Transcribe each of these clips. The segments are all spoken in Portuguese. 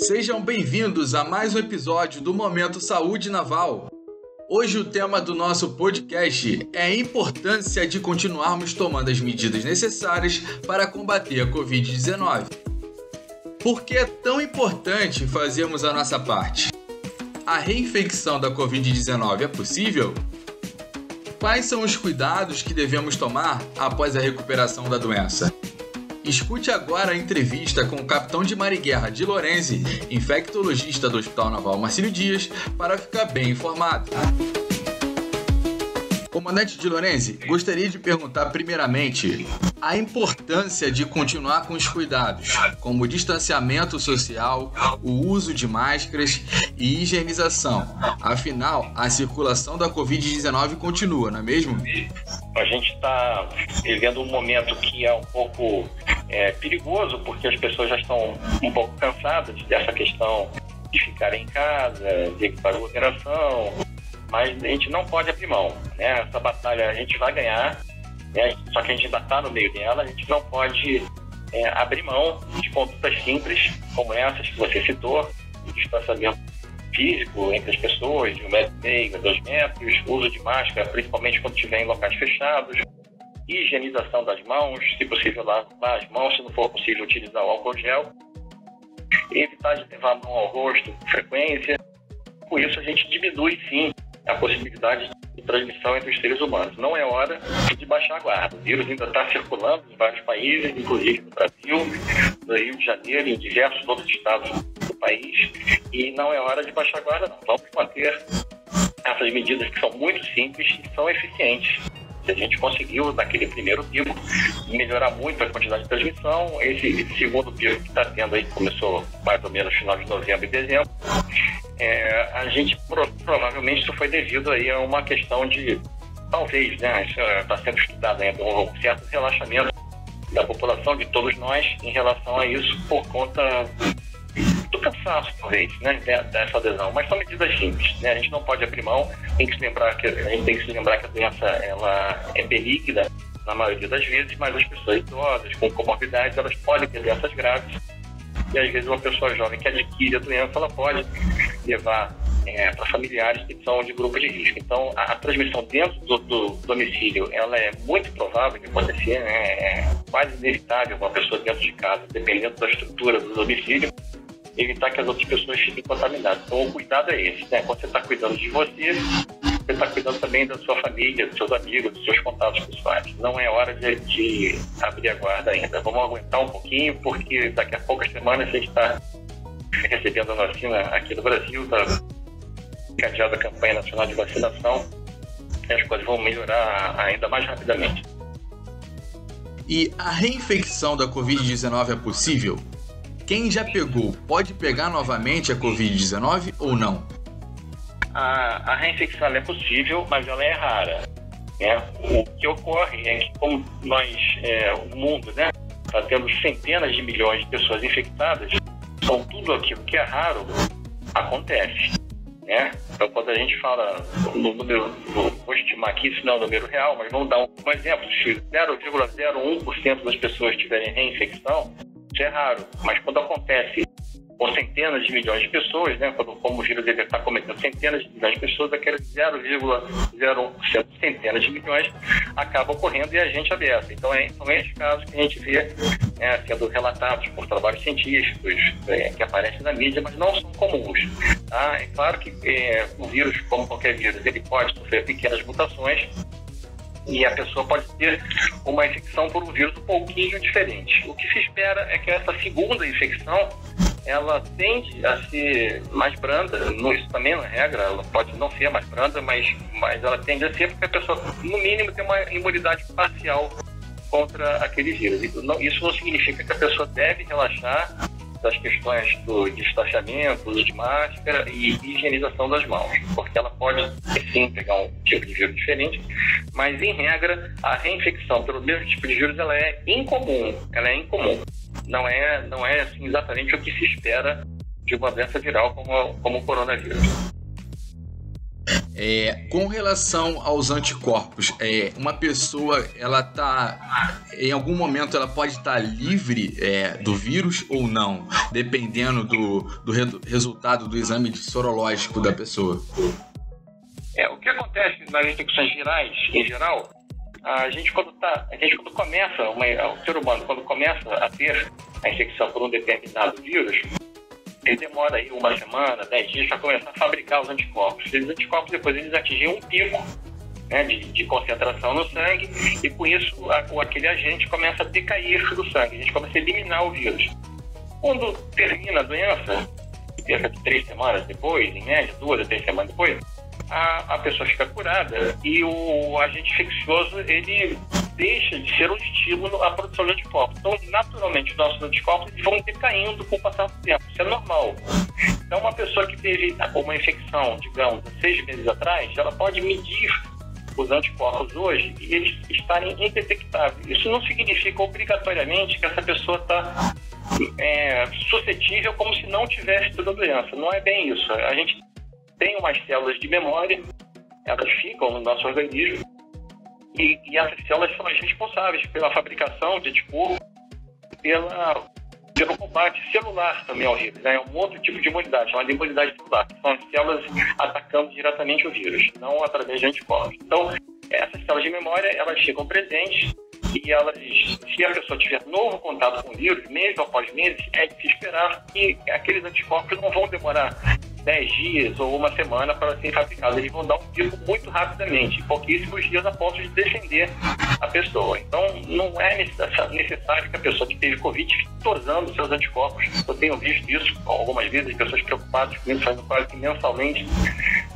Sejam bem-vindos a mais um episódio do Momento Saúde Naval. Hoje o tema do nosso podcast é a importância de continuarmos tomando as medidas necessárias para combater a Covid-19. Por que é tão importante fazermos a nossa parte? A reinfecção da Covid-19 é possível? Quais são os cuidados que devemos tomar após a recuperação da doença? Escute agora a entrevista com o capitão de Maringuerra Di Lorenzi, infectologista do Hospital Naval Marcílio Dias, para ficar bem informado. Comandante Di Lorenzi, gostaria de perguntar primeiramente a importância de continuar com os cuidados, como o distanciamento social, o uso de máscaras e higienização. Afinal, a circulação da Covid-19 continua, não é mesmo? A gente está vivendo um momento que é um pouco perigoso, porque as pessoas já estão um pouco cansadas dessa questão de ficar em casa, de evitar aglomeração, mas a gente não pode abrir mão, né? Essa batalha a gente vai ganhar, né? Só que a gente ainda está no meio dela, a gente não pode abrir mão de condutas simples, como essas que você citou, o distanciamento físico entre as pessoas, de 1,5 m, 2 metros, uso de máscara, principalmente quando estiver em locais fechados, higienização das mãos, se possível lavar as mãos, se não for possível utilizar o álcool gel, evitar de levar a mão ao rosto com frequência. Com isso a gente diminui sim a possibilidade de transmissão entre os seres humanos. Não é hora de baixar a guarda. O vírus ainda está circulando em vários países, inclusive no Brasil, no Rio de Janeiro, em diversos outros estados do país, e não é hora de baixar a guarda, não. Vamos manter essas medidas que são muito simples e são eficientes. Se a gente conseguiu, naquele primeiro pico, melhorar muito a quantidade de transmissão, esse segundo pico que está tendo aí, que começou mais ou menos no final de novembro e dezembro, a gente provavelmente isso foi devido aí a uma questão de, talvez, né, isso está sendo estudado ainda, um certo relaxamento da população, de todos nós, em relação a isso, por conta do cansaço, talvez, né, dessa adesão. Mas são medidas simples, né? A gente não pode abrir mão, a gente tem que se lembrar que a doença ela é benigna na maioria das vezes, mas as pessoas idosas, com comorbidades, elas podem ter doenças graves, e às vezes uma pessoa jovem que adquire a doença, ela pode levar para familiares que são de grupo de risco. Então, a transmissão dentro do domicílio, ela é muito provável de acontecer, né? É quase inevitável uma pessoa dentro de casa, dependendo da estrutura do domicílio, evitar que as outras pessoas fiquem contaminadas. Então, o cuidado é esse, né? Quando você está cuidando de você está cuidando também da sua família, dos seus amigos, dos seus contatos pessoais. Não é hora de abrir a guarda ainda. Vamos aguentar um pouquinho, porque daqui a poucas semanas a gente está recebendo a vacina aqui no Brasil, está encadeada a campanha nacional de vacinação, e as coisas vão melhorar ainda mais rapidamente. E a reinfecção da Covid-19 é possível? Quem já pegou pode pegar novamente a Covid-19 ou não? A reinfecção é possível, mas ela é rara, né? O que ocorre é que, como o mundo, né, está tendo centenas de milhões de pessoas infectadas, então tudo aquilo que é raro acontece, né? Então, quando a gente fala no número, vou estimar aqui, isso não é um número real, mas vamos dar um exemplo: se 0,01% das pessoas tiverem reinfecção, isso é raro, mas quando acontece com centenas de milhões de pessoas, né, como o vírus deve estar cometendo centenas de milhões de pessoas, aqueles 0,01% centenas de milhões acabam ocorrendo e a gente aberta. Então, são esses casos que a gente vê sendo relatados por trabalhos científicos que aparecem na mídia, mas não são comuns. Tá? É claro que o vírus, como qualquer vírus, ele pode sofrer pequenas mutações, e a pessoa pode ter uma infecção por um vírus um pouquinho diferente. O que se espera é que essa segunda infecção, ela tende a ser mais branda. Isso também não é regra, ela pode não ser mais branda, mas ela tende a ser porque a pessoa, no mínimo, tem uma imunidade parcial contra aquele vírus. Isso não significa que a pessoa deve relaxar das questões do distanciamento, uso de máscara e higienização das mãos, porque ela pode, sim, pegar um tipo de vírus diferente, mas, em regra, a reinfecção pelo mesmo tipo de vírus, ela é incomum. Não é assim, exatamente o que se espera de uma doença viral como o coronavírus. Com relação aos anticorpos, uma pessoa, ela tá, em algum momento, ela pode estar livre do vírus ou não, dependendo do resultado do exame sorológico da pessoa? O que acontece nas infecções virais, em geral, a gente quando começa, o ser humano, quando começa a ter a infecção por um determinado vírus, ele demora aí 1 semana, 10 dias para começar a fabricar os anticorpos. Esses anticorpos depois eles atingem um pico, né, de concentração no sangue, e com isso aquele agente começa a decair do sangue, a gente começa a eliminar o vírus. Quando termina a doença, cerca de 3 semanas depois, em média, 2 a 3 semanas depois, a pessoa fica curada e o agente infeccioso ele deixa de ser um estímulo à produção de anticorpos. Então, naturalmente, os nossos anticorpos vão decaindo com o passar do tempo. Isso é normal. Então, uma pessoa que teve uma infecção, digamos, 6 meses atrás, ela pode medir os anticorpos hoje e eles estarem indetectáveis. Isso não significa obrigatoriamente que essa pessoa está suscetível como se não tivesse tido a doença. Não é bem isso. A gente tem umas células de memória, elas ficam no nosso organismo e essas células são as responsáveis pela fabricação de anticorpo, pelo combate celular também ao vírus. É um outro tipo de imunidade, chamada imunidade celular, que são as células atacando diretamente o vírus, não através de anticorpos. Então, essas células de memória, elas ficam presentes e se a pessoa tiver novo contato com o vírus, mês após mês, é de se esperar que aqueles anticorpos não vão demorar 10 dias ou 1 semana para serem fabricados. Eles vão dar um pico muito rapidamente, pouquíssimos dias a ponto de defender a pessoa. Então, não é necessário que a pessoa que teve Covid fique dosando seus anticorpos. Eu tenho visto isso algumas vezes, pessoas preocupadas com isso, fazendo quase que mensalmente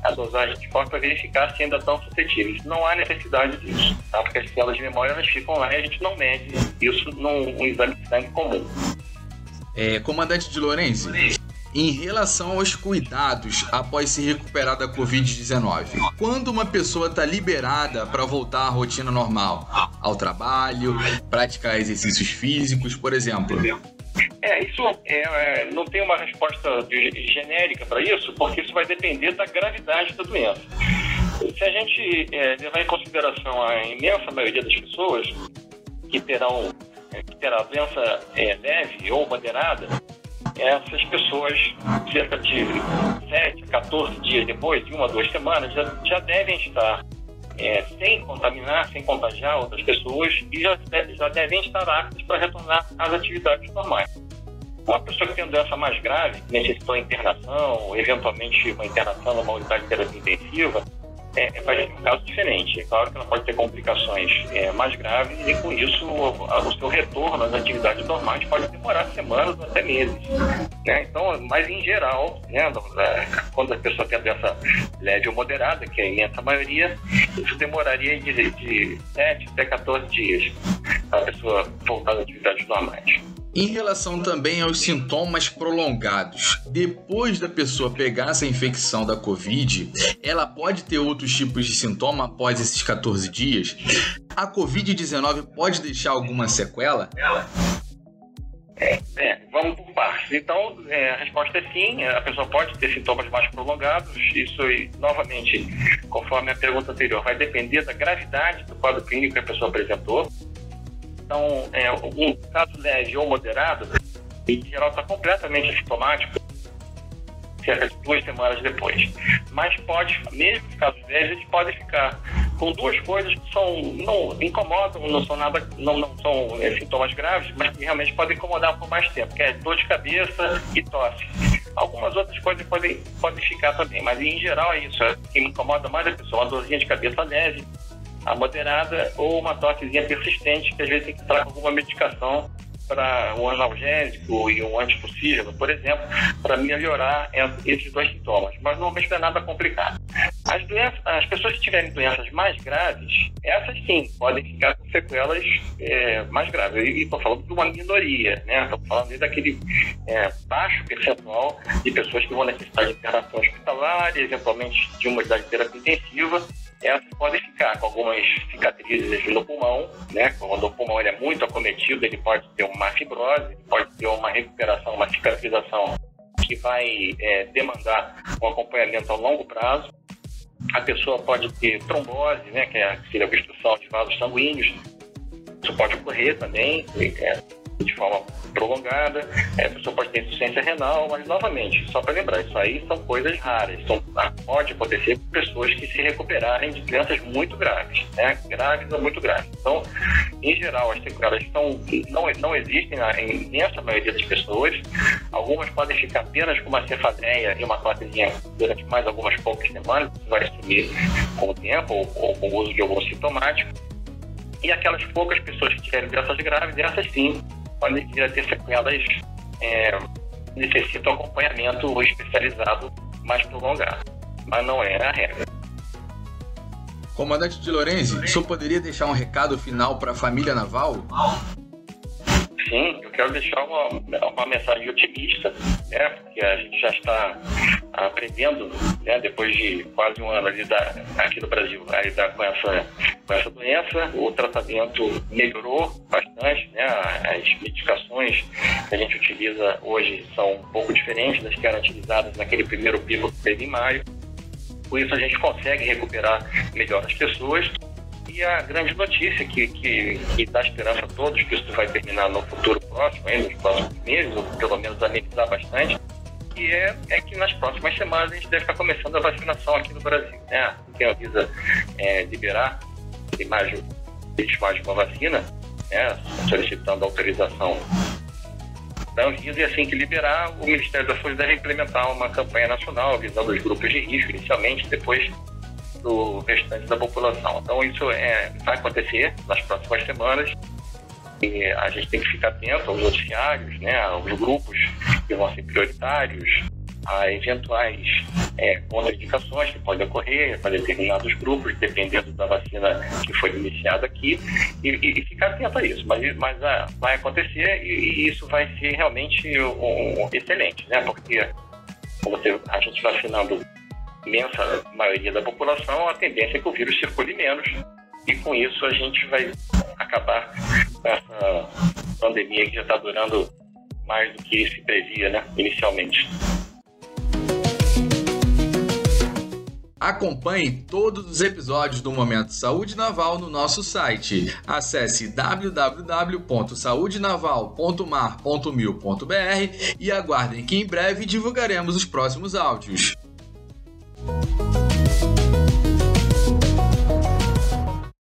a dosagem de anticorpos para verificar se ainda estão suscetíveis. Não há necessidade disso, tá? Porque as células de memória elas ficam lá e a gente não mede isso num exame de sangue comum. Comandante de Lorenzi, em relação aos cuidados após se recuperar da Covid-19, quando uma pessoa está liberada para voltar à rotina normal, ao trabalho, praticar exercícios físicos, por exemplo? Isso não tem uma resposta genérica para isso, porque isso vai depender da gravidade da doença. Se a gente levar em consideração a imensa maioria das pessoas que terá a doença leve ou moderada, essas pessoas, cerca de 7 a 14 dias depois, de 1 a 2 semanas, já devem estar sem contaminar, sem contagiar outras pessoas e já devem estar aptas para retornar às atividades normais. Uma pessoa que tem doença mais grave, que necessitou internação, ou eventualmente uma internação numa unidade de terapia intensiva, vai ser um caso diferente. É claro que ela pode ter complicações mais graves e, com isso, o seu retorno às atividades normais pode demorar semanas ou até meses. Né? Então, mas em geral, né, quando a pessoa tem a doença leve ou moderada, que é a imensa maioria, isso demoraria de 7 até 14 dias para a pessoa voltar às atividades normais. Em relação também aos sintomas prolongados, depois da pessoa pegar essa infecção da Covid, ela pode ter outros tipos de sintoma após esses 14 dias? A Covid-19 pode deixar alguma sequela? Vamos por partes. Então, a resposta é sim, a pessoa pode ter sintomas mais prolongados. Isso, novamente, conforme a pergunta anterior, vai depender da gravidade do quadro clínico que a pessoa apresentou. Então, um caso leve ou moderado, em geral, está completamente assintomático cerca de 2 semanas depois. Mas mesmo em casos leves, eles podem ficar com 2 coisas que não incomodam, não são sintomas graves, mas que realmente podem incomodar por mais tempo, que é dor de cabeça e tosse. Algumas outras coisas podem ficar também, mas em geral é isso. O que me incomoda mais é a pessoa, uma dorzinha de cabeça leve, a moderada ou uma tossezinha persistente, que às vezes tem que entrar com alguma medicação para um analgésico e um antitussígeno, por exemplo, para melhorar esses 2 sintomas. Mas normalmente não é nada complicado. As pessoas que tiverem doenças mais graves, essas sim, podem ficar com sequelas mais graves. E estou falando de uma minoria, né? Estou falando daquele baixo percentual de pessoas que vão necessitar de internação hospitalar, eventualmente de uma unidade de terapia intensiva. Essas podem ficar com algumas cicatrizes no pulmão, né? Quando o pulmão é muito acometido, ele pode ter uma fibrose, ele pode ter uma recuperação, uma cicatrização que vai demandar um acompanhamento a longo prazo. A pessoa pode ter trombose, né, que seria a obstrução de vasos sanguíneos. Isso pode ocorrer também, de forma prolongada. A pessoa pode ter insuficiência renal, mas, novamente, só para lembrar, isso aí são coisas raras. Pode acontecer com pessoas que se recuperarem de doenças muito graves, né? Graves ou muito graves. Então, em geral, as sequelas não existem na imensa maioria das pessoas. Algumas podem ficar apenas com uma cefaleia e uma tosezinha durante mais algumas poucas semanas, isso vai sumir com o tempo ou com o uso de algum sintomático. E aquelas poucas pessoas que tiverem doenças graves, essas sim podem vir a ter sequelas, necessitam acompanhamento especializado mais prolongado, mas não é a regra. Comandante de Lorenzi, o senhor poderia deixar um recado final para a família naval? Sim, eu quero deixar uma mensagem otimista, né? Porque a gente já está aprendendo, né, depois de quase um ano aqui no Brasil, a lidar com essa doença. O tratamento melhorou bastante, né? As medicações que a gente utiliza hoje são um pouco diferentes das que eram utilizadas naquele primeiro pico que teve em maio. Com isso a gente consegue recuperar melhor as pessoas. E a grande notícia que dá esperança a todos que isso vai terminar no futuro próximo, nos próximos meses, ou pelo menos amenizar bastante, que é que nas próximas semanas a gente deve estar começando a vacinação aqui no Brasil, né? Quem avisa liberar mais de uma vacina, né? Solicitando a autorização da Anvisa, e assim que liberar, o Ministério da Saúde deve implementar uma campanha nacional visando os grupos de risco inicialmente, depois do restante da população. Então isso vai acontecer nas próximas semanas e a gente tem que ficar atento aos noticiários, né, aos grupos que vão ser prioritários, a eventuais contraindicações que podem ocorrer para determinados grupos, dependendo da vacina que foi iniciada aqui, e ficar atento a isso. Mas vai acontecer e isso vai ser realmente excelente, né, porque a gente vacinando imensa maioria da população, a tendência é que o vírus circule menos, e com isso a gente vai acabar com essa pandemia que já está durando mais do que se previa, né, inicialmente. Acompanhe todos os episódios do Momento Saúde Naval no nosso site. Acesse www.saudenaval.mar.mil.br e aguardem que em breve divulgaremos os próximos áudios.